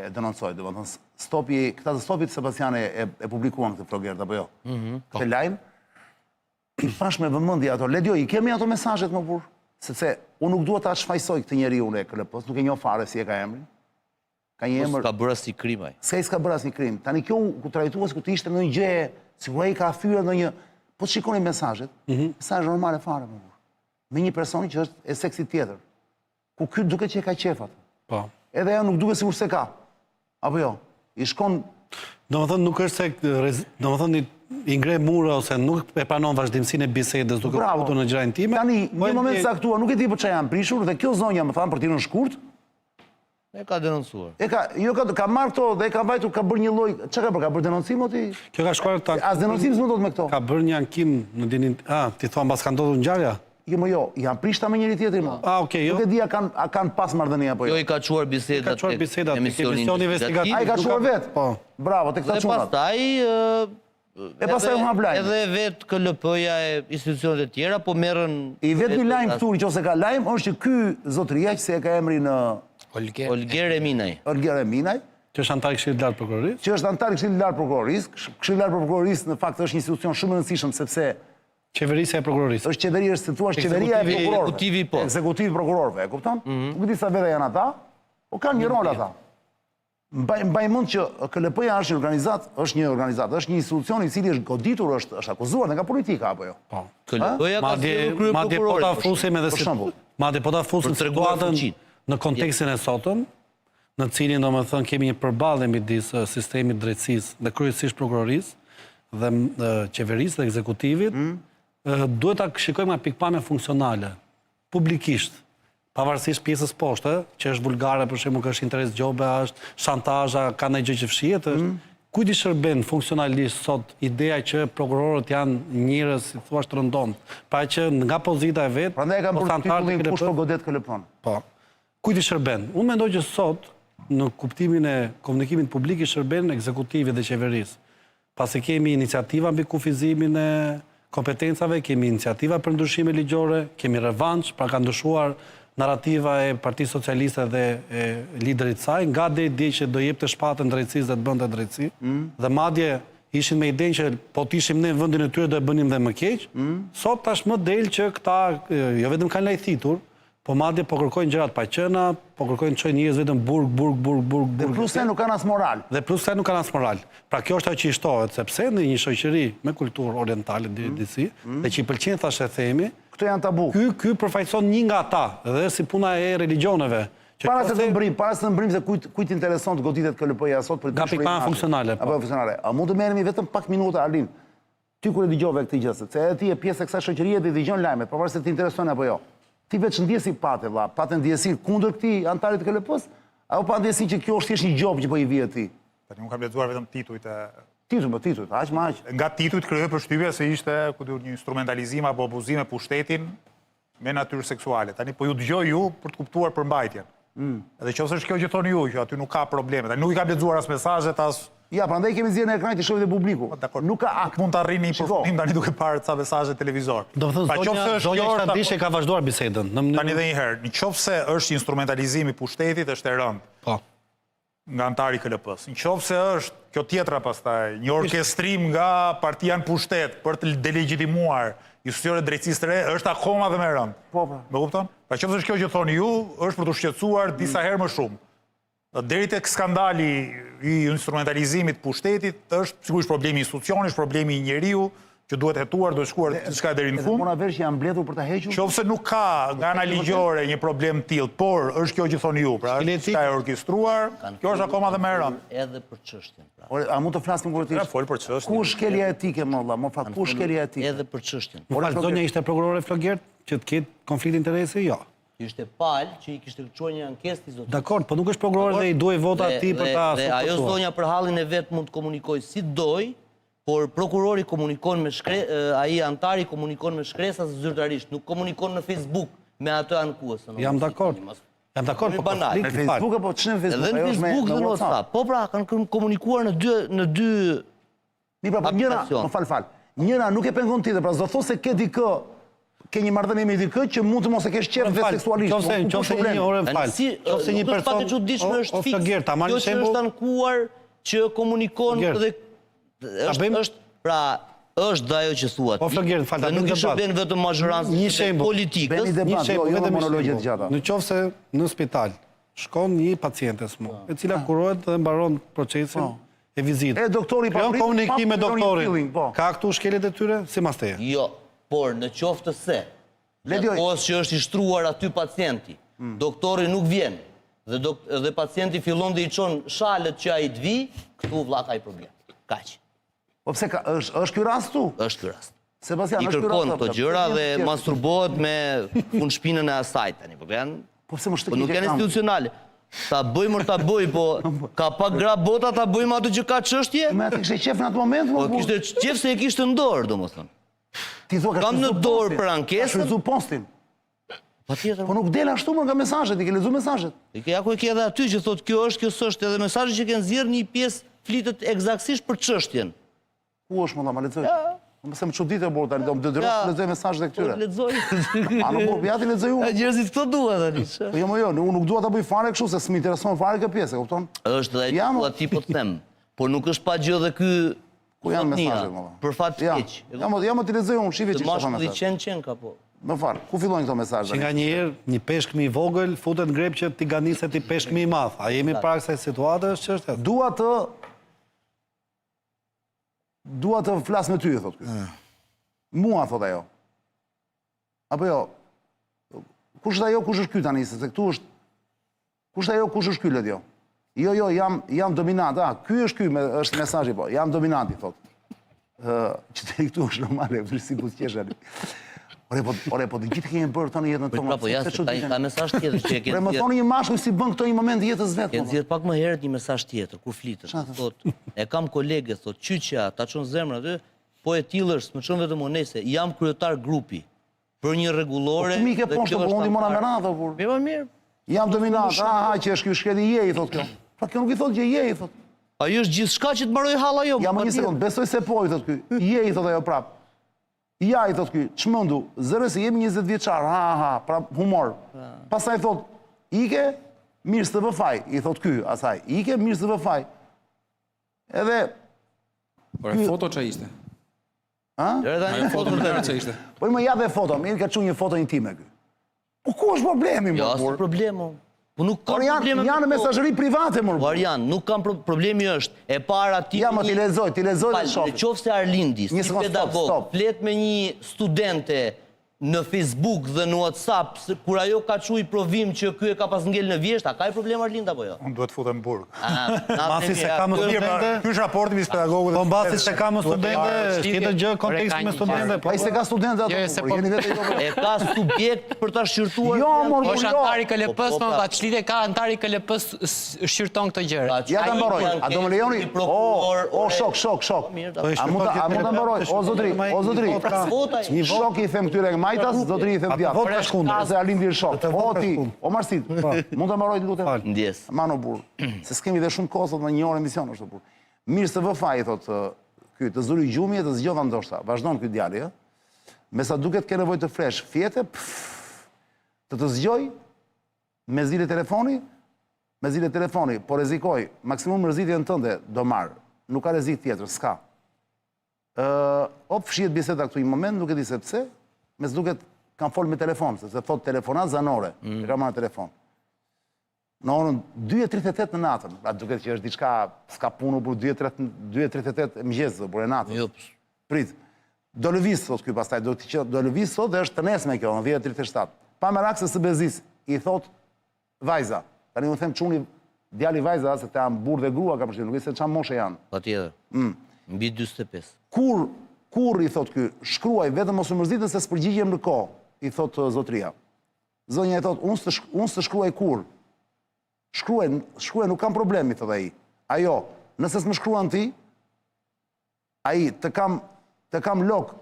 e denoncoj, dhe më thënë, këta të stopit Sebastiane e publikuan këtë flogert, apo jo? Këtë lajmë, i pash me vëmëndje ato, Ledio, i kemi ato mesajet më burë, sepse unë nuk duhet ta shfajsoj këtë njeri unë e KLP-s, nuk e njoh fare si e ka emrin. Ka një emër... Ska bërë asnjë krim ai. S'ka bërë asnjë krim. Tani kjo ku trajtues ku të ishte në një gjë, sikur ai ka fyer në një... Po të shikoni mesazhet, mesazh normale fare më burë. Me një person që është e seksit tjetër. Ku ky duket që e ka qef atë. Po. Edhe ajo nuk duket sikur se ka. Apo jo? I shkon... Domethënë nuk është se... Domethënë i ngre mure ose nuk e pranon vazhdimsinë e bisedës duke futur në gjëra intime. Tani, një moment saktuar, nuk e di për çfarë janë prishur dhe kjo zonja më thanë për tirën shkurt. E ka denoncuar. Ka marrë këto dhe ka vajtur, ka bërë një lloj, çka ka bërë? Ka bërë denoncim oti? Kjo ka shkuar ta. As denoncim s'më dot me këto. Ka bërë një ankim në dinin, ti thua mbas ka ndodhur ngjarja? Jo, janë prishta me njëri tjetrin më. Okej, jo. Nuk e di a kanë pas marrëdhënie apo jo. Jo, i ka çuar bisedat tek emisioni investigativ. Ai ka çuar vet. Po. Bravo, tek këta çunat. E pastaj u hap lajm. Edhe vet KLP-ja e institucionet e tjera po merren i vetmi lajm këtu nëse ka lajm është që ky zotëria që se ka emrin Olger Eminaj. Olger Eminaj. Që është antar i Këshillit Lart Prokurorisë. Që është antar i Këshillit Lart Prokurorisë. Këshilli Lart Prokurorisë në fakt është një institucion shumë i rëndësishëm sepse qeverisja e prokurorisë. Është qeveria, si thua, qeveria e prokurorëve. Ekzekutivi po. Ekzekutivi prokurorëve, e kupton? Nuk di sa vete janë ata, po kanë një rol ata. Mbaj mend që KLP-ja është një organizat, është një institucion i cili është goditur, është akuzuar nga politika apo jo? Po. KLP-ja ka kryer madje po ta fusim edhe si madje po ta fusim situatën në kontekstin e sotëm, në cilin domethënë kemi një përballje midis sistemit drejtësisë dhe kryesisht prokurorisë dhe qeverisë dhe ekzekutivit, duhet ta shikojmë nga pikpamja funksionale, publikisht, pavarësisht pjesës poshtë, që është vulgare, për shembull, ka interes gjobe, është shantazha, ka ndonjë gjë që fshihet, kujt i shërben funksionalisht sot ideja që prokurorët janë njerëz, si thua, të rëndomt, pra që nga pozita e vet, prandaj kanë bërë titullin kush po godet KLP-n. Po. Kujt i shërben? Unë mendoj që sot në kuptimin e komunikimit publik i shërben ekzekutivit dhe qeverisë. Pasi kemi iniciativa mbi kufizimin e kompetencave, kemi iniciativa për ndryshime ligjore, kemi revansh, pra ka ndryshuar narrativa e Partisë Socialiste dhe e liderit saj, nga deri dje që do jepte shpatën drejtësisë dhe të bënte drejtësi, dhe madje ishin me idenë që po të ishim ne në vendin e tyre do e bënim dhe më keq. Sot tashmë del që këta jo vetëm kanë lajthitur, po madje po kërkojnë gjërat pa qenë, po kërkojnë të çojnë njerëz vetëm burg. Dhe plus se nuk kanë as moral. Pra kjo është ajo që i shtohet, sepse në një shoqëri me kulturë orientale disi, dhe që i pëlqen thashë themi, këto janë tabu. Ky përfaqëson një nga ata, dhe si puna e religioneve. Para se të mbrim se kujt intereson të goditet KLP-ja sot për nga pikpamja funksionale. Apo funksionale. A mund të merremi vetëm pak minuta, Arlin? Ti kur e dëgjove këtë gjë, se edhe ti je pjesë e kësaj shoqërie dhe dëgjon lajmet, pavarësisht se të intereson apo jo. Ti veç ndjesi patë ndjesi kundër këtij antarit të KLP-s, apo pa ndjesi që kjo është thjesht një gjop që po i vije ti? Tani unë kam lexuar vetëm titujt e titujt, aq më aq. Nga titujt krijoi përshtypje se ishte një instrumentalizim apo abuzim me pushtetin me natyrë seksuale. Tani po ju dëgjoj ju për të kuptuar përmbajtjen. Edhe nëse është kjo që thoni ju, që aty nuk ka probleme. Tani nuk i kam lexuar as mesazhet as... Ja, prandaj kemi zgjedhur në ekran të shohim dhe publiku. Nuk ka akt. Mund të arrini përfundim tani duke parë ca mesazhe televizor. Do të thonë zonja Shtandishe ka vazhduar bisedën. Tani edhe një herë, nëse është instrumentalizimi i pushtetit është e rëndë. Po. Nga antari i KLP-s. Nëse është kjo tjetra pastaj, një orkestrim nga partia në pushtet për të delegitimuar institucionet drejtësisë të re, është akoma dhe më e rëndë. Po. Më kupton? Pra nëse është kjo që thoni ju, është për të shqetësuar disa herë më shumë. Deri tek skandali i instrumentalizimit pushtetit është sigurisht problemi i institucionit, problemi i njeriu që duhet hetuar, duhet shkuar diçka deri në fund. Mora vesh që janë mbledhur për ta hequr. Nëse nuk ka nga ana ligjore një problem të tillë, por është kjo që thoni ju, pra ka e orkestruar, kjo është akoma dhe më e rëndë. Edhe për çështjen, pra. A mund të flasim kurrëtisht? Fol për çështjen. Ku shkelja etike më valla? Më fal, ku shkelja etike? Edhe për çështjen. Por zonja ishte prokurore flogert që të ketë konflikt interesi? Jo. Ishte palë që i kishte kërcuar një ankesë i zotit. Dakor, po nuk është prokuror dhe i duaj vota atij për ta dhe ajo zonja për hallin e vet mund të komunikojë si doj, por prokurori komunikon me ai antari komunikon me shkresa zyrtarisht, nuk komunikon në Facebook me atë ankuesën. Jam dakord. Jam dakord, po në Facebook apo ç'në Facebook? Edhe në Facebook dhe në WhatsApp. Po pra, kanë komunikuar në dy Mi pra, njëra, më fal. Njëra nuk e pengon tjetër, pra s'do thosë se ke dikë ke një marrëdhënie me dikë që mund të mos e kesh qef vetë seksualisht. Qofse një orë më fal. Qofse një person është fiks. Kjo që është ankuar që komunikon dhe është dhe ajo që thuat. O Flogert, falë, ta bëjmë nuk i shërben vetëm mazhorancës politikës. Vetëm monologje të gjata. Në qofse në spital shkon një pacientes mu, e cila kurohet dhe mbaron procesin e vizitë. E doktori pa prit, komunikim me doktorin. Ka këtu shkelet e tyre si mas teje? Jo, por në qoftë se ose që është i shtruar aty pacienti, doktori nuk vjen dhe pacienti fillon dhe i çon shalët që ai të vi, këtu vlla ka i problem. Kaq. Po pse është ky rast tu? Është ky rast. Sebastian, I kërkon këto gjëra dhe masturbohet me fundshpinën e asaj tani, po vjen. Po pse më nuk janë institucionale. Ta bëjmë ta bëj, po ka pak gra bota ta bëjmë atë që ka çështje? Me atë kishte qef në atë moment, po kishte qef se e kishte në dorë, domethënë. Ti thua kam në dorë për ankesën. Ka shfrytzuar postin. Patjetër. Po nuk del ashtu më nga mesazhet, i ke lexuar mesazhet. Ja ku e ke edhe aty që thotë kjo s'është, edhe mesazhet që kanë nxjerrë një pjesë flitet eksaktësisht për çështjen. Ku është më lexoj? Mëse më çuditë e bota, do më dëdrosh të lexoj mesazhet e këtyre. Lexoj. A nuk ja ti lexoj unë. Njerëzit këto duan tani. Po jo, unë nuk dua ta bëj fare kështu se s'më intereson fare kjo pjesë, e kupton? Është dhe ai ti po të them. Por nuk është pa gjë edhe ky ku janë mesazhet më. Për fat të keq. Ja më ti lexoj unë, shive çfarë ka mesazh. Qen ka po. Më fal, ku fillojnë këto mesazhe? Që nganjëherë një peshkëm i vogël futet në grep që ti ganiset i peshkëm i madh. A jemi para kësaj situate është çështja? Dua të flas me ty, thot ky. Mua, thot ajo. Apo jo, kush është ajo, kush është ky tani, se këtu është, kush është ajo, kush është ky, let jo. Jo, jam dominant, ky është ky, është mesazhi, po, jam dominanti, thot. Që të këtu është normale, si ku t'qesh ali. Ore, po të gjithë kemi bërë të në jetën tonë. Po jasë, ka mesazh tjetër që e ke. Më thoni një mashkull si bën këto një moment jetës vetë. Ke nxjerr pak më herët një mesazh tjetër, kur flitet. Thot, e kam kolege, thot, qyqja, ta çon zemrën aty, po e tillë është, më çon vetëm onese, jam kryetar grupi për një rregullore. Po mi ke poshtë, po unë mora me radhë, por. Mirë. Jam dominant, që është ky shkeli je, thot kjo. Pra kjo nuk i thot që je, thot. Ajo është gjithçka që të mbaroj halla jo. Ja më një sekond, besoj se po, i thot ky. Je, thot ajo prap. Ja, i thot ky, çmendu, zëre se jemi 20 vjeçar, pra humor. Pastaj thot, ike, mirë s'të vë faj, i thot ky, asaj, ike, mirë s'të vë faj. Edhe... Por e foto që ishte? Ajo foto që ishte? Po i më jave foto, mirë ka që një foto intime ky. Po ku është problemi, më? Jo, asë problemo. Po nuk kam probleme. Janë mesazhëri private, më. Arjan, nuk kam problemi është. E para ti... Ja, më ti lexoj dhe shoh. Në qoftë se Arlindi, si pedagog, flet me një studente në Facebook dhe në WhatsApp, kur ajo ka çuj provim që ky e ka pas ngel në vjesht, a ka i problem Arlind apo jo? Unë duhet futem në burg. Mbasi se ka më studente... Ky është raporti mes pedagogëve. Po mbasi se ka më studente, tjetër gjë kontekst me studente. Po ai se ka studente ato, jeni vetë jo. E ka subjekt për ta shqyrtuar. Jo, është antari KLP-s, më pa çlidhe ka antari KLP-s shqyrton këto gjëra. Ja ta mbaroj. A do më lejoni? O, shok. A mund ta mbaroj? O zotri. Shok i them këtyre majtas, zotri i them djathtë. Se Arlindi është shok. O ti, o Marsit, mund ta mbaroj lutem? Ndjes. Mano burr. Se s'kemi dhe shumë kohë sot me një orë emision është burr. Mirë se vë faj, thot ky, të zuri gjumi e të zgjova ndoshta. Vazhdon ky djali, ë? Me sa duket ke nevojë të fresh fjete, të zgjoj me zile telefoni, po rrezikoj, maksimum rrezikën tënde do marr. Nuk ka rrezik tjetër, s'ka. Fshihet biseda këtu një moment, nuk e di se pse, me s'duket kam fol me telefon, sepse thot telefonat zanore, e kam marrë telefon. Në orën 2:38 në natën, duket që është diçka, s'ka punu për 2:38 mëngjes, për e natën. Jo. Prit. Do lëviz sot ky pastaj, do lëviz sot dhe është të nesme kjo, në 10:37. Pa me rakse së bezis, i thot vajza. Tani unë them çuni djali vajza, se të janë burr dhe grua ka përshtypjen, nuk e se çfarë moshe janë. Patjetër. Mbi 45. Kur i thot ky, shkruaj vetëm mos u mërzitën se s'përgjigjem në kohë, i thot zotria. Zonja i thot, unë s'të shkruaj kur. Shkruaj, nuk kam problemi, thot ai. Ajo, nëse s'më shkruan ti, ai të kam lok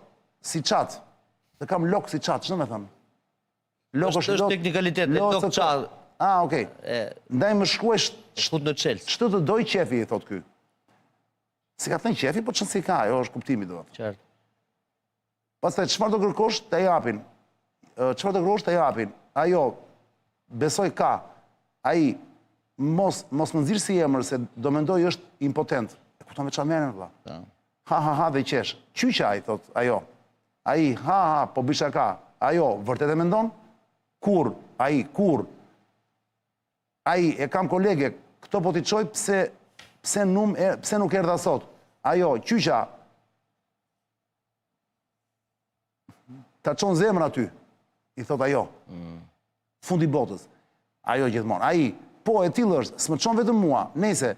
si çat. Të kam lok si çat, ç'do të them? Lok është teknikalitet, lok çat. Okej. Ndaj më shkruaj shkut në Chelsea. Ç'të të doj qefi, i thot ky. Si ka thënë qefi, po ç'si ka, ajo është kuptimi do. Qartë. Pastaj çfarë do kërkosh, të japin. çfarë të grosh të japin, ajo, besoj ka, ai, mos më nxirë si emër, se do mendoj është impotent. E kupton me çfarë merren vëlla. Ha dhe qesh. Qyqa ai thot, ajo. Ai ha, po bisha ka. Ajo vërtet e mendon? Kur ai e kam kolege, këto po t'i çoj pse nuk erdha sot. Ajo, qyqa, ta çon zemrën aty. I thot ajo. Fundi botës. Ajo gjithmonë. Ai, po e tillë është, s'më çon vetëm mua. Nëse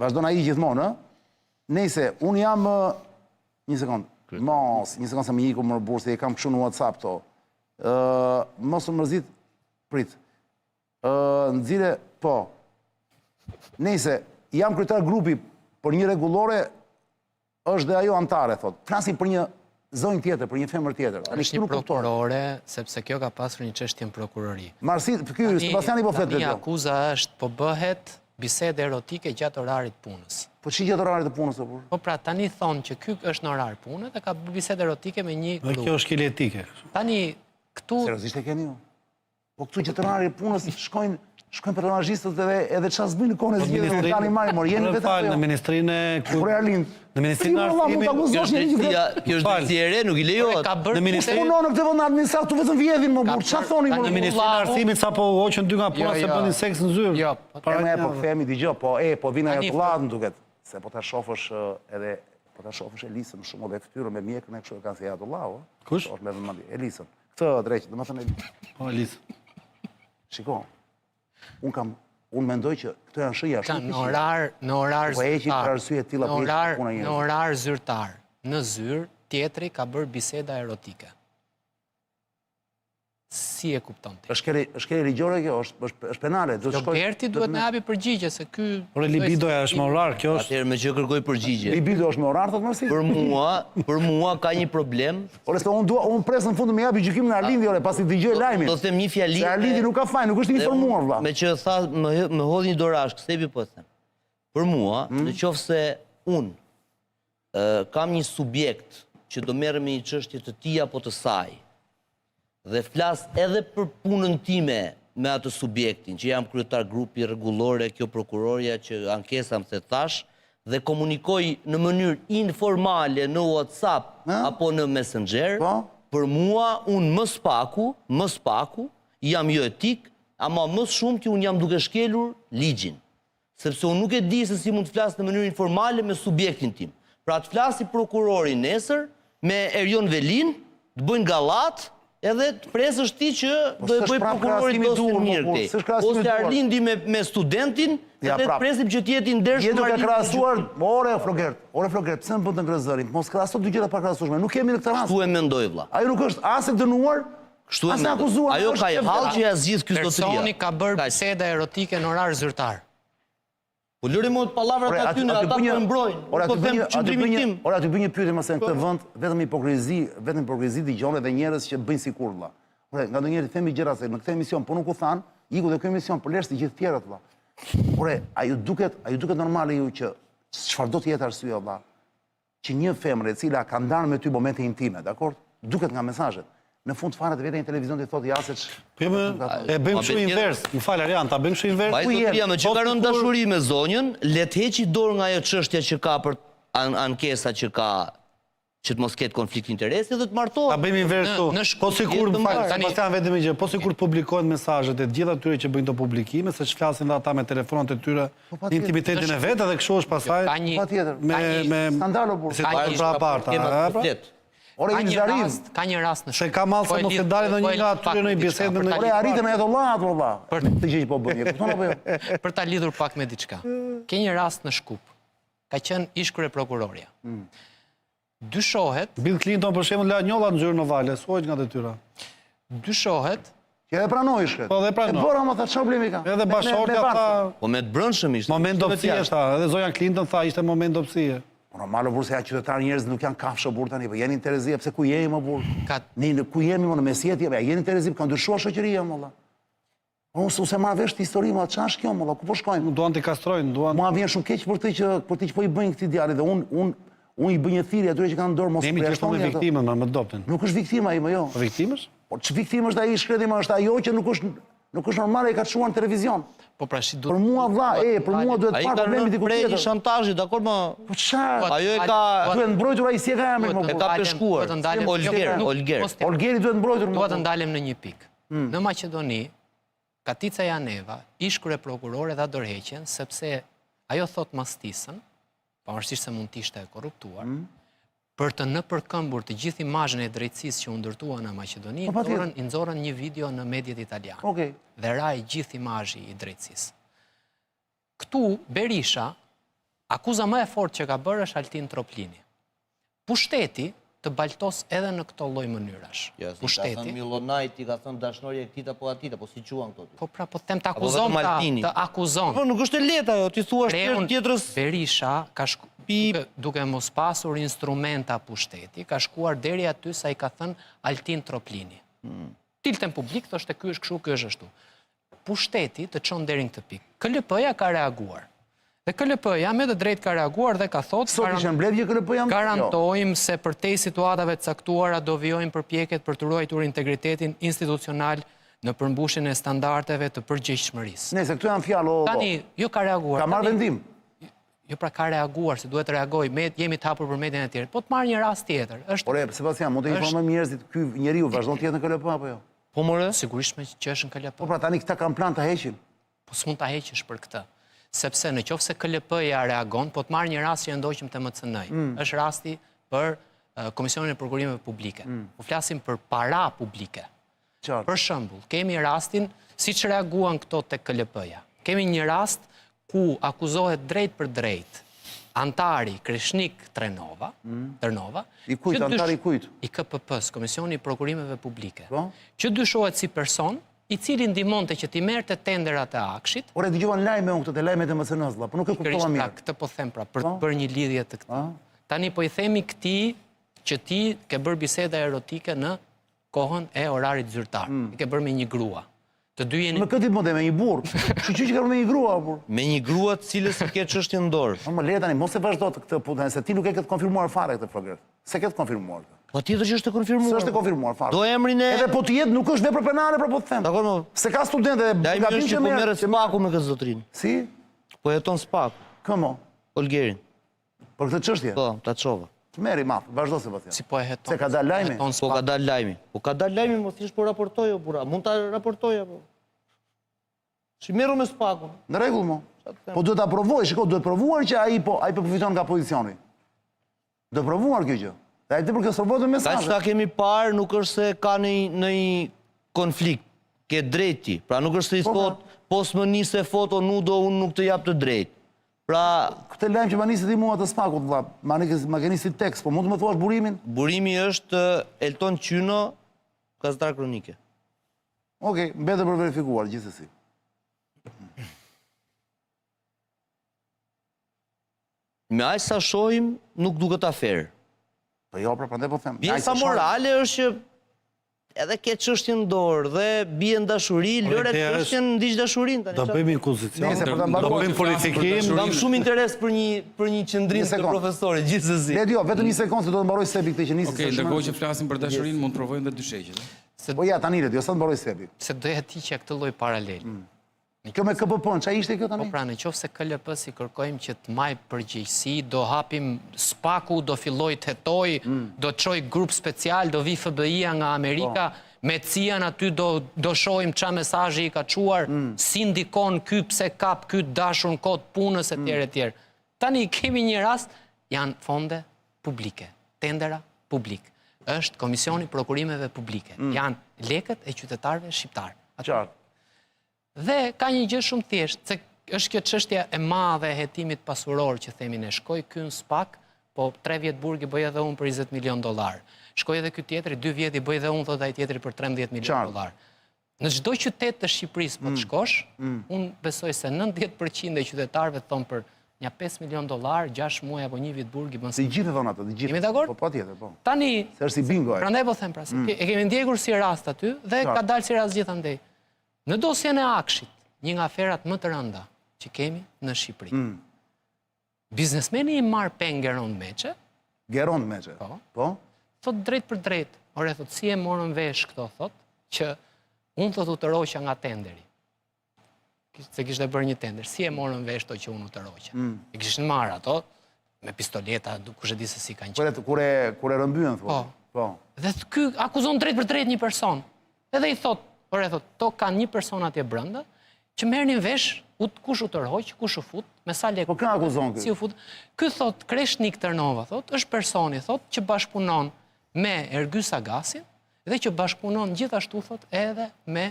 vazhdon ai gjithmonë, nëse unë jam një sekond. Një sekond se më iku më burse, e kam kështu në WhatsApp to. Mos më mërzit, prit. Nxire, po. Nëse jam kryetar grupi për një rregullore, është dhe ajo antare, thot. Flasim për një zonjë tjetër, për një femër tjetër. Është një prokurore, sepse kjo ka pasur një çështje në prokurori. Marsi, ky Sebastiani po flet Tani kjo. akuza është po bëhet bisedë erotike gjatë orarit punës. Po ç'i gjatë orarit të punës apo? Po pra, tani thonë që ky është në orar punë dhe ka bërë bisedë erotike me një Dhe grup. kjo është kiletike. Tani këtu Seriozisht e keni ju? Po këtu gjatë orarit të punës shkojnë personazhistët edhe çfarë s'bën kohën e zgjedhjes tani marrimor. Jeni vetë apo? Në ministrinë Kur ja lind. Në ministrinë e arsimit. Kjo është drejtësia e re, nuk i lejohet. ka bërë Në ministrinë Punon në këtë vend administrat, tu vetëm vjedhin më burr. Çfarë thoni më? Në ministrinë e arsimit sapo hoqën dy nga puna se bënin seks në zyrë. Jo, Po themi dëgjoj, po vjen ajatullah më duket. Se po ta shohësh edhe po ta shohësh Elisën shumë dhe fytyrën me mjekën e kështu kanë si ajatullah, o. Kush? Është me vëmendje. Elisën. Këtë drejt, domethënë Po, Elis. shiko. Unë mendoj që këto janë shëja shumë. Në orar Po heqin për arsye të tilla, po heqin puna njerëzve. në orar zyrtar, në zyrë, tjetri ka bërë biseda erotike. Si e kupton ti? Është keri ligjore kjo, është penale. Roberti duhet na japi përgjigje se ky Por libidoja është më orar, kjo është. Atëherë me që kërkoj përgjigje. Libido është me orar, thot Marsi? Për mua ka një problem. Ore, se unë pres në fund të më japi gjykimin në Arlindi, ore, pasi dëgjoj lajmin. Do të them një fjali. Se Arlindi nuk ka faj, nuk është informuar, vlla. Me që tha, më hodh një dorashk, sebi po them. Për mua, në qoftë se unë kam një subjekt që do merrem me një çështje të tij apo të saj, dhe flas edhe për punën time me atë subjektin, që jam kryetar grupi rregullore, kjo prokuroria që ankesa më thash, dhe komunikoj në mënyrë informale në WhatsApp apo në Messenger, për mua, unë më spaku, jam jo etik, ama më shumë që unë jam duke shkelur ligjin. Sepse unë nuk e di se si mund të flasë në mënyrë informale me subjektin tim. Pra të flasi prokurori nesër, me Erjon Velin, të bëjnë gallat, edhe të presë është ti që do e bëj prokurorit dosën mirë ti. Ose Arlindi me studentin, edhe të presim që t'jeti ndershëm Arlindi. Jetu ka krahasuar, ore Flogert, pse më bën të ngrëzërin? Mos krahaso dy gjëra pa krahasueshme. Nuk kemi në këtë rast. Kështu e mendoj vlla. Ajo nuk është as e dënuar, as e akuzuar. Ajo ka hall që ja zgjidh ky zotëria. Personi ka bërë biseda erotike në orar zyrtar. Po lëri më të pallavrat aty në ata po mbrojnë. Po them qendrimin tim. Ora aty bën një pyetje mëse në këtë vend, vetëm hipokrizi dëgjon edhe njerëz që bëjnë sikur vlla. Ore, nga ndonjëherë themi gjëra se në këtë emision po nuk u than, iku dhe ky emision për lesh të gjithë tjerët vlla. Ore, a ju duket normale ju që çfarë do të jetë arsye vlla? Që një femër e cila ka ndarë me ty momente intime, dakor? Duket nga mesazhet. Në fund fare të vetën në televizion të thotë Jaseç. Po e bëjmë kështu invers. Më fal Arian, ta bëjmë kështu invers. Po zotëria më që ka rënë dashuri me zonjën, le të heqi dorë nga ajo çështja që ka për ankesa që ka që të mos ketë konflikt interesi dhe të martohet. Ta bëjmë invers këtu. Po sikur Sebastian vetëm gjë, po sikur publikohen mesazhet e gjithë atyre që bëjnë to publikime, se ç'flasin dhe ata me telefonat e tyre, intimitetin e vet, edhe kështu është pastaj me skandalo burr. Ore ka një rast në se ka mallë se mos e dalë ndonjë nga atyre në bisedë në Ore arritën ajatullah valla. Të gjë që po bën, kupton apo jo? Për ta lidhur pak me diçka. Ke një rast në Shkup. Ka qenë ish kryeprokuroria. Dyshohet Bill Clinton për shembull la njolla në zyrën ovale, s'hoq nga detyra. Dyshohet që edhe pranoi shkret. Po dhe pranoi. E bëra më tha çfarë problemi ka? Edhe bashortja tha, po me të brendshëm ishte. Moment dobësie tha, edhe zonja Clinton tha ishte moment dobësie. Po normalo burr se ja qytetar njerëz nuk janë kafshë burr tani, po jeni në Terezi, pse ku jemi më burr? Ne ku jemi më në mesjet jemi, jeni në Terezi, ka ndryshuar shoqëria më valla. Unë se marr vesh histori më, ç'është kjo më valla, ku po shkojmë? Duan të kastrojnë, duan. Mua vjen shumë keq për të që po i bëjnë këtij djalit dhe unë i bëj një thirrje atyre që kanë dorë mos përjashtojnë. Jemi gjithmonë viktimën, më dobtën. Nuk është viktima ai më jo. Po viktimësh? Por që viktim është ai shkretim është ajo që nuk është normale e ka të shuar në televizion. Po pra shi Për mua vlla, për mua duhet Ai parë ka problemi rënë diku prej tjetër. shantazhit, dakor më. Po çfarë? Ajo e ka Duhet mbrojtur ai si e ka emrin më e burr. ka peshkuar. Olger. Olgeri duhet mbrojtur më Dua të burr. ndalem në një pikë. Në Maqedoni, Katica Janeva, ish kryeprokurore dha dorëheqjen sepse ajo thot mastisën, pavarësisht se mund të ishte e korruptuar, për të nëpërkëmbur të gjithë imazhin e drejtësisë që u ndërtua në Maqedoni, i nxorën një video në mediat italiane. Okej. Dhe raj gjithë imazhi i drejtësisë. Këtu Berisha, akuza më e fortë që ka bërë është Altin Troplini. Pushteti të baltos edhe në këto lloj mënyrash. Ka thënë Milonajti, ka thënë dashnori e këtij apo atit, apo si quan këto ti. Po pra, po them të akuzon, të akuzon. Po nuk është e lehtë ajo, ti thua tjetrës. Berisha ka duke mos pasur instrumenta pushteti, ka shkuar deri aty sa i ka thënë Altin Troplini. Tilten publik, thoshte ky është kështu, ky është ashtu. Pushteti të çon deri në këtë pikë. KLP-ja ka reaguar. Dhe KLP-ja me të drejtë ka reaguar dhe ka thotë Sot ishte mbledhje KLP-ja. Garantojmë se përtej situatave të caktuara do vijojmë përpjekjet për të ruajtur integritetin institucional në përmbushjen e standardeve të përgjegjshmërisë. Nëse këtu janë fjalë Tani, jo ka reaguar. Ka marrë vendim. Jo pra ka reaguar, se duhet të reagoj, jemi të hapur për median e tjerë. Po të marrë një rast tjetër. Por Sebastian, mund të informojmë njerëzit ky njeriu vazhdon të jetë në KLP apo jo? Po more, sigurisht që është në KLP. Po pra tani këta kanë plan të heqin. Po s'mund ta heqësh për këtë. Sepse në qoftë se KLP-ja reagon, po të marrë një rast që e ndoqëm të MCN-i. Është rasti për Komisionin e Prokurimeve Publike. Po flasim për para publike. Për shembull, kemi rastin siç reaguan këto tek KLP-ja. Kemi një rast ku akuzohet drejt për drejt antari Kreshnik Tërnova, I kujt, antari i kujt? I KPP-s, Komisioni i Prokurimeve Publike, që dyshohet si person i cili ndihmonte që t'i merrte tenderat e akshit. Ore dëgjuan lajme unë këtë lajmet e MCN-s, po nuk e kuptova mirë. Këtë po them pra, për të bërë një lidhje të këtij. Tani po i themi këtij që ti ke bërë biseda erotike në kohën e orarit zyrtar. I ke bërë me një grua. Të dy jeni... Me këtë ditë më me një burr. Që ka me një grua, burr. Me një grua të cilës i ke çështjen në dorë. Po më le tani, mos e vazhdo të këtë punë, se ti nuk e ke konfirmuar fare këtë progres. Se ke konfirmuar këtë. Po tjetër që është të konfirmuar. S'është të konfirmuar fare. Do emrin e... Edhe po të jetë nuk është vepër penale, pra po të them. Dakor, më. Se ka studente dhe gabim që merret Spaku me këtë zotrin. Si? Po jeton Spaku. Këmo? Olgerin. Për këtë çështje? Po, ta çova. Merri maf, vazhdo Sebastian. Si po e heton? Se ka dalë lajmi? Po ka dalë lajmi. Po ka dalë lajmi, mos thjesht po raportoj o burra. Mund ta raportoj apo? Si merru me Spakun. Në rregull mo. Po duhet ta provoj, shiko, duhet provuar që ai po përfiton nga pozicioni. Duhet provuar kjo gjë. Dhe ai për kjo servohet me mesazhe. Ta kemi parë, nuk është se ka në konflikt. Ke drejti. Pra nuk është se i thot, po s'më nise foto nudo, unë nuk të jap të drejt. Pra... Këtë lajm që ma nisi ti mua të Spakut, vlla, ma ke nisi tekst, po mund të më thuash burimin? Burimi është Elton Qyno, gazetar kronike. Okej, mbetet për verifikuar, gjithsesi. Me aq sa shohim, nuk duket aferë. Po jo, pra prandaj po them. Pjesa morale është që edhe ke çështjen në dorë dhe bie në dashuri, lëre çështjen ndiq dashurinë tani. Do bëjmë inkuzicion, do bëjmë politikim. Kam shumë interes për një qendrim të profesorit, gjithsesi. Le jo, vetëm një sekondë se do të mbaroj sepi këtë që nisi. Okej, ndërkohë që flasim për dashurinë, mund të provojmë edhe dyshejqet. Po ja, tani le, jo sa të mbaroj sepi. Se doja ti që këtë lloj paralel. Kjo me KPP-n, çfarë ishte kjo tani? Po pra, në qoftë se KLP si kërkojmë që të maj përgjegjësi, do hapim Spaku, do filloj të hetoj, do çoj grup special, do vi FBI-a nga Amerika, me CIA-n aty do shohim ç'a mesazhi i ka çuar, si ndikon ky, pse kap ky dashur në kod punës etj. Tani kemi një rast, janë fonde publike, tendera publik. Është Komisioni Prokurimeve Publike. Janë lekët e qytetarëve shqiptar. Qartë. Dhe ka një gjë shumë thjeshtë, se është kjo çështja e madhe e hetimit pasuror që themi ne, shkoj ky në Spak, po 3 vjet burg i bëj edhe unë për $20 milion. Shkoj edhe ky tjetri, 2 vjet i bëj edhe unë thot ai tjetri për $13 milion. Në çdo qytet të Shqipërisë po të shkosh, unë besoj se 90% e qytetarëve thon për një $5 milion, 6 muaj apo 1 vit burg i bën. Si gjithë thonë ato, të gjithë. Jemi dakord? Po patjetër, po. Tani, se është si bingo ai. Prandaj po them pra, e kemi ndjekur si rast aty dhe ka dalë si rast gjithandej. Në dosjen e akshit, një nga aferat më të rënda që kemi në Shqipëri. Biznesmeni i marr peng Geron Meçe. Geron Meçe. Po. Thot drejt për drejt. Ore, thot, si e morën vesh këto, thot. që unë thot u të roqa nga tenderi. Se kishte bërë një tender. Si e morën vesh to që unë u të roqa? E kishin marrë ato, me pistoleta, kush e di se si kanë qenë. Kur e rëmbyen, thua? Po. Dhe ky akuzon drejt për drejt një person. Edhe i thot, to kanë një person atje brenda, që merrnin vesh kush u tërhoq, kush u fut, me sa lekë. Po kë akuzon ky? Si u fut? Ky thot Kreshnik Tërnova, thot, është personi, thot, që bashkëpunon me Ergysa Gasin dhe që bashkëpunon gjithashtu, thot, edhe me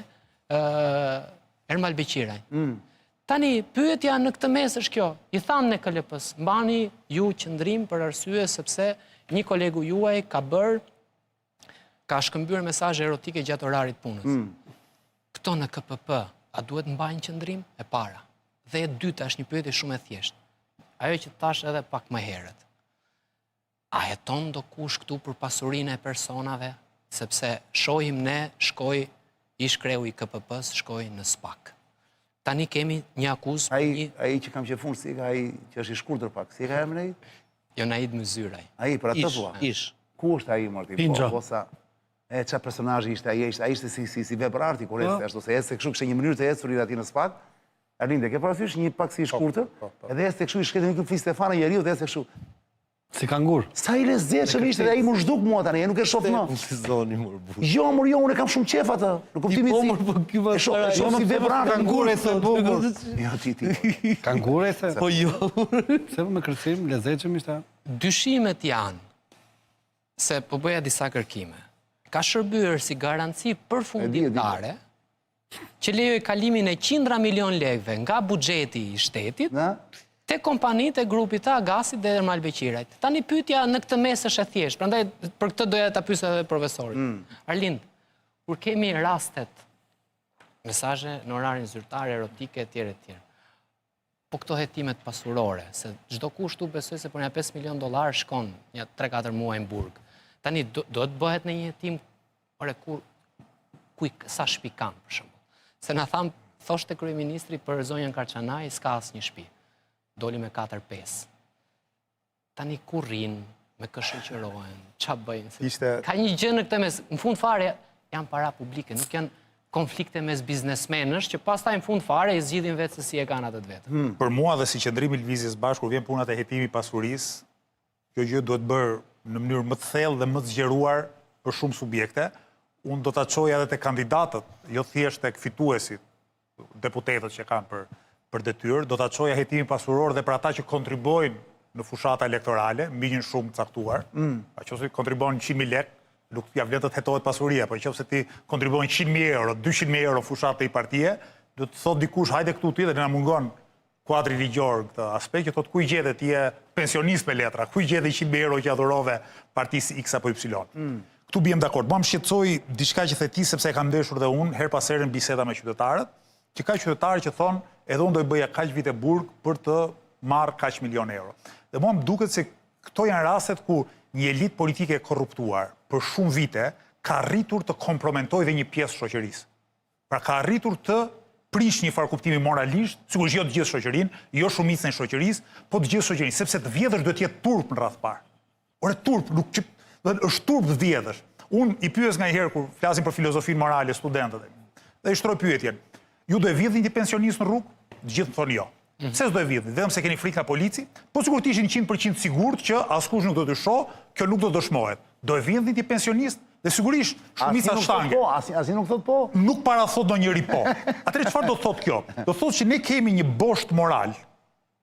Ermal Beqiraj. Tani, pyetja në këtë mes është kjo. I thamë në KLP-s, mbani ju qëndrim për arsye sepse një kolegu juaj ka shkëmbyer mesazhe erotike gjatë orarit punës. Këto në KPP, a duhet mbajnë qëndrim? E para. Dhe e dyta është një pyetje shumë e thjeshtë. Ajo që thash edhe pak më herët. A heton do kush këtu për pasurinë e personave? Sepse shohim ne ish kreu i KPP-s, shkoi në SPAK. Tani kemi një akuzë... Ai që kam qefun, si ka ai që është i shkurtër pak, si ka emrin ai? Jonaid Myzyraj. Ai, për atë thua? Ish. Ku është ai, Marti? Pinxha. Qa personazhi ishte, ai ishte si vepër arti, kur ecë, ashtu se ecë kështu, kështë një mënyrë të ecur i ati në SPAK. Arlinde, ke parasysh një pak si i shkurtër, edhe ecë kështu i shketë një këfi Stefana Jeriu, dhe ecë kështu. Si kangur. Sa i lezetshëm ishte, dhe ai më zhduk mua tani, e nuk e shoh më. Zoni mor bu. Jo, unë kam shumë qef atë. Në kuptimin si. E shoh si vepër arti. Kangure se bukur. Jo, ti. Kangure se. Po jo. Se me kërcim, lezetshëm ishte. Dyshimet janë se po bëja disa kërkime. Ka shërbyer si garanci përfundimtare që lejoj kalimin e qindra milion lekëve nga buxheti i shtetit te kompanitë e grupit të Agasit dhe Ermal Beqirajt. Tani pyetja në këtë mes është e thjeshtë, prandaj për këtë doja ta pyesja edhe profesorin. Arlind, kur kemi rastet mesazhe në orarin zyrtar, erotike etj. Po këto hetimet pasurore, se çdo kush tu besoj se për një $5 milion shkon një 3-4 muaj në burg. Tani do të bëhet në një hetim, sa shtëpi kanë, për shembull. Se na thoshte kryeministri për zonjën Karçanaj, s'ka asnjë shtëpi. Doli me 4-5. Tani ku rrinë, me kë shoqërohen, ç'a bëjnë? Ka një gjë në këtë mes, në fund fare janë para publike, nuk janë konflikte mes biznesmenësh, që pastaj në fund fare i zgjidhin vetë se si e kanë atë vetë. Për mua dhe si qëndrimi i Lëvizjes Bashku, kur vjen puna te hetimi i pasurisë, kjo gjë duhet bërë në mënyrë më të thellë dhe më të zgjeruar për shumë subjekte. Unë do ta çoja edhe te kandidatët, jo thjesht tek fituesit, deputetët që kanë për detyrë, do ta çoja hetimin pasuror dhe për ata që kontribojnë në fushata elektorale, mbi një shumë caktuar. Nëse kontribon 100.000 lekë, nuk ja vlen të hetohet pasuria, por nëse ti kontribon 100.000 euro, 200.000 euro fushatë i partie, do të thotë dikush hajde këtu ti dhe na mungon kuadri ligjor këtë aspekt, që thotë ku i gjetë ti je pensionist me letra, ku i gjetë 100.000 euro që adhurove partisë X apo Y. Këtu biem dakord. Mua më shqetësoi diçka që the ti sepse e kam ndeshur dhe unë her pas here në biseda me qytetarët, që ka qytetarë që thonë edhe unë do i bëja kaq vite burg për të marrë kaq milion euro. Dhe mua më duket se këto janë rastet ku një elit politike e korruptuar për shumë vite ka arritur të kompromentojë dhe një pjesë shoqërisë. Pra ka arritur të prish një farë kuptimi moralisht, sigurisht jo të gjithë shoqërinë, jo shumicën e shoqërisë, po të gjithë shoqërinë, sepse të vjedhësh duhet të jetë turp në radh parë. Ore turp, nuk që është turp të vjedhësh. Unë i pyes nganjëherë kur flasim për filozofinë morale studentëve. Dhe i shtroj pyetjen. Ju do e vjedhni një pensionist në rrugë? Të gjithë thonë jo. Pse s'do e vjedhni? Vetëm se keni frikë nga polici? Po sigurt ishin 100% sigurt që askush nuk do të shoh, kjo nuk do të dëshmohet. Do e vjedhni një pensionist? Dhe sigurisht shumica shtange. Asi nuk thot po. Nuk para thot ndonjëri po. Atëherë çfarë do thot kjo? Do thotë që ne kemi një bosht moral,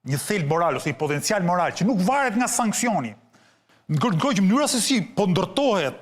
një thelb moral ose një potencial moral që nuk varet nga sanksioni. Ndërkohë që mënyra se si po ndërtohet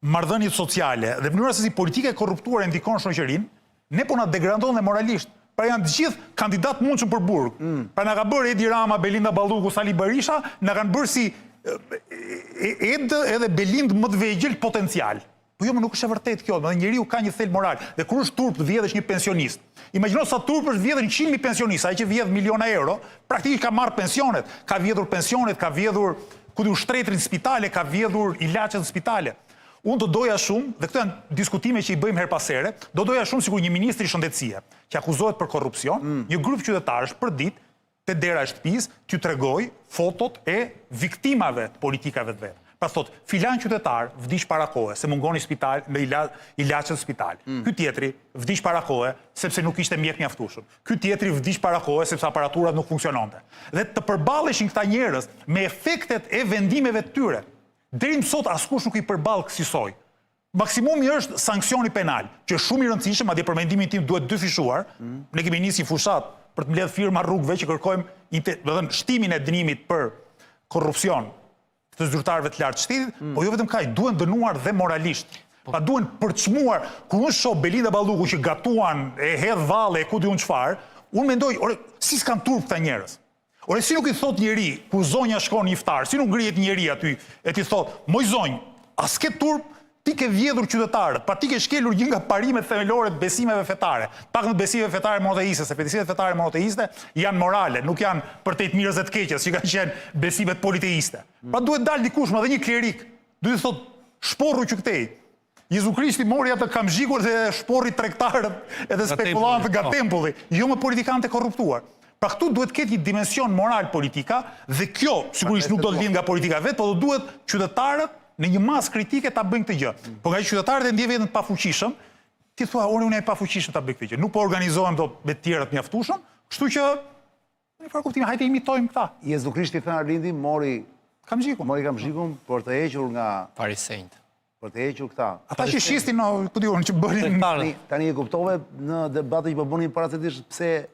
marrëdhëniet sociale dhe mënyra se si politika e korruptuar e ndikon shoqërinë, ne po na degradon dhe moralisht. Pra janë të gjithë kandidat mundshëm për burg. Pra na ka bërë Edi Rama, Belinda Balluku, Sali Berisha, na kanë bërë si edhe Belind më të vegjël potencial. Po jo, më nuk është e vërtet kjo, dhe njeriu ka një thelb moral. Dhe kur është turp të vjedhësh një pensionist. Imagjino sa turp është vjedhur 100.000 pensionistë, ai që vjedh miliona euro, praktikisht ka marrë pensionet, ka vjedhur pensionet, ka vjedhur shtretrin spitale, ka vjedhur ilaçet në spitale. Unë do doja shumë, dhe këto janë diskutime që i bëjmë her pas here, do doja shumë sikur një ministri shëndetësie që akuzohet për korrupsion, një grup qytetarësh për ditë te dera e shtëpisë t'ju tregoj fotot e viktimave të politikave të vet. Pra thot, filan qytetar vdiq para kohe, se mungoni spital me ilaçet spital. Ky tjetri vdiq para kohe, sepse nuk ishte mjek mjaftueshëm. Ky tjetri vdiq para kohe, sepse aparaturat nuk funksiononte. Dhe të përballeshin këta njerëz me efektet e vendimeve të tyre. Deri më sot askush nuk i përball kësaj. Maksimumi është sanksioni penal, që është shumë i rëndësishëm, madje për mendimin tim duhet dyfishuar. Ne kemi nisur fushat për të mbledh firma rrugëve që kërkojmë shtimin e dënimit për korrupsion të zyrtarëve të lartë shtetit, po jo vetëm kaq, duhen dënuar dhe moralisht. Pa duhen përçmuar, kur unë shoh Belinda Balluku që gatuan, e hedh valle, e ku diun çfarë, unë mendoj, ore, si s'kan turp këta njerëz. Ore, si nuk i thot njeri, kur zonja shkon në iftar, si nuk ngrihet njeri aty e ti thot, moj zonjë, as ke turp, ti ke vjedhur qytetarët, pa ti ke shkelur një nga parimet themelore të besimeve fetare. Pak në besimeve fetare monoteiste, se besimet fetare monoteiste janë morale, nuk janë për të mirës dhe të keqes, që kanë qenë besimet politeiste. Pra duhet dalë dikush, ma dhe një klerik, duhet thot, shporru që këtej. Jezu Krishti mori atë kamzhikur dhe shporri tregtarët edhe spekulantët nga tempulli, jo me politikanët e korruptuar. Pra këtu duhet ketë një dimension moral politika dhe kjo sigurisht nuk do të lind nga politika vetë, po do duhet qytetarët në një masë kritike ta bëjnë këtë gjë. Po nga qytetarët e ndjej veten të pafuqishëm, ti thua, unë jam i pafuqishëm ta bëj këtë gjë. Nuk po organizohem dot me të tjerët mjaftueshëm, kështu që në fakt kuptimi hajde imitojmë këta. Jezu Krishti thënë Arlindi mori kamzhikun për të hequr nga Farisejt. për të hequr këta. Ata që shistin, ku diun, që bënin Tani e kuptove në debatë që po bënin paracetisht pse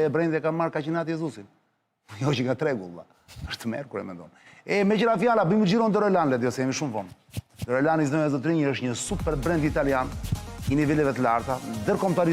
ebrejtë e kanë marrë kaqinat Jezusin. Jo që nga tregull, është merr kur e mendon. Me qira fjala, bëjmë gjiron Dorolan, le t'jo se jemi shumë vonë. Dorolan, i zënëve zotrinjë, është një super brand italian, i niveleve të larta, ndërkombëtarizuar.